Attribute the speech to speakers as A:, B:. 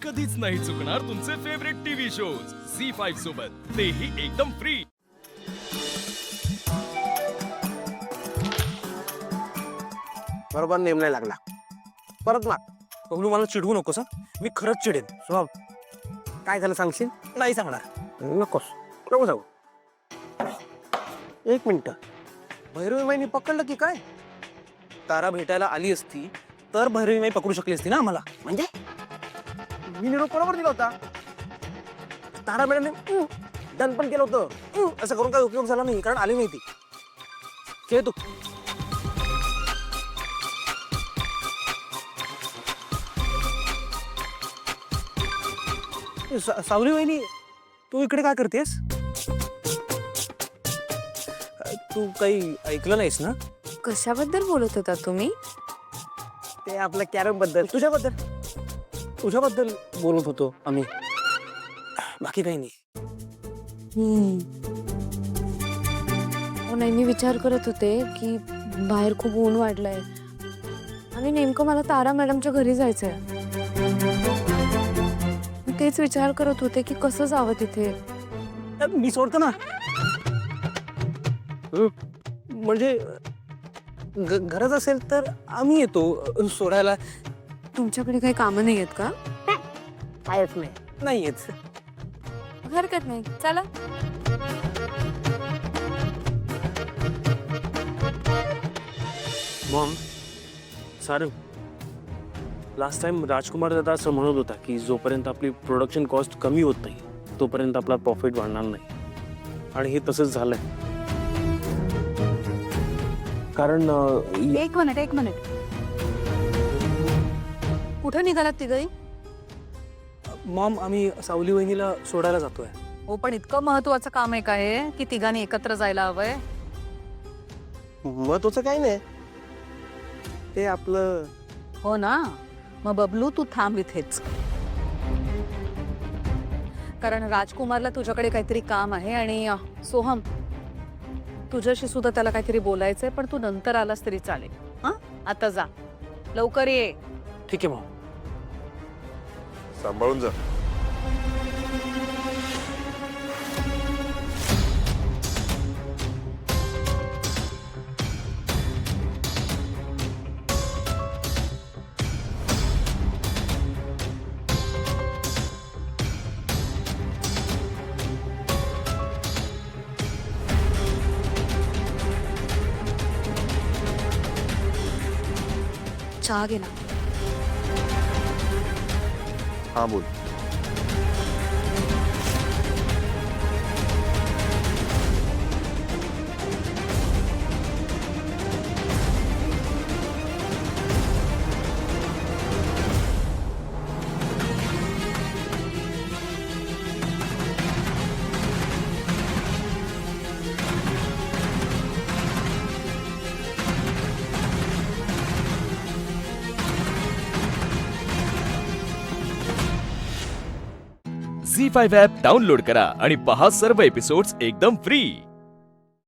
A: कधीच नाही चुकणार तुमचे फेवरेट टीव्ही शोज झी5 सोबत, तेही एकदम फ्री।
B: बरोबर नेम नाही लागला, परत माग।
C: बबलू मला चिडवू नकोस हा, मी खरंच चिडेन।
B: सोहम, काय झालं सांगशील?
C: नाही सांगणार।
B: नकोस, नको जाऊ। एक मिनिट, भैरवी माईनी पकडलं की काय?
C: तारा भेटायला आली असती तर भैरवी माई पकडू शकली असती ना आम्हाला।
B: म्हणजे मी निरोप बरोबर दिला होता। तारा मॅडमने डन पण केलं होतं।
C: असं करून काय उपयोग झाला नाही, कारण आली नाही ती। खेळ तू। सावली वहिनी, तू इकडे काय करतेस? तू काही ऐकलं नाहीस ना?
D: कशाबद्दल बोलत होता तुम्ही?
B: ते आपल्या कॅरम बद्दल।
C: तुझ्याबद्दल बोलत होतो आम्ही, बाकी काही नाही।
D: हो नाही, मी विचार करत होते की बाहेर खूप ऊन वाढलंय आणि नेमकं मला तारा मॅडमच्या घरी जायचंय। मी तेच विचार करत होते की कसं जावं तिथे।
C: मी सोडतो ना। म्हणजे गरज असेल तर आम्ही येतो सोडायला।
D: तुमच्याकडे काही कामं नाही आहेत का?
B: कायच नाही।
C: नाही येत।
D: हरकत नाही, चला।
C: मॉम, सारंग, लास्ट टाइम राजकुमार दादा असं म्हणत होता की जोपर्यंत आपली प्रोडक्शन कॉस्ट कमी होत नाही तोपर्यंत आपला प्रॉफिट वाढणार नाही, आणि हे तसंच झालंय। कारण
D: एक मिनिट, कुठे निघालात तिघही?
C: मॉम, आम्ही सावली वहिनीला सोडायला जातोय।
E: हो, पण इतकं महत्वाचं काम आहे काय की तिघांनी एकत्र जायला हवंय?
B: महत्वाचं काही नाही, ते आपलं।
E: हो ना, मग बबलू तू थांब इथेच, कारण राजकुमारला तुझ्याकडे काहीतरी काम आहे। आणि सोहम, तुझ्याशी सुद्धा त्याला काहीतरी बोलायचंय, पण तू नंतर आलास तरी चालेल। हा, आता जा, लवकर ये।
C: ठीक आहे मॉम।
F: सांभाळून जा।
D: चहा घे ना।
F: हाँ बोल।
A: झी5 ॲप डाउनलोड करा आणि पहा सर्व एपिसोड्स एकदम फ्री।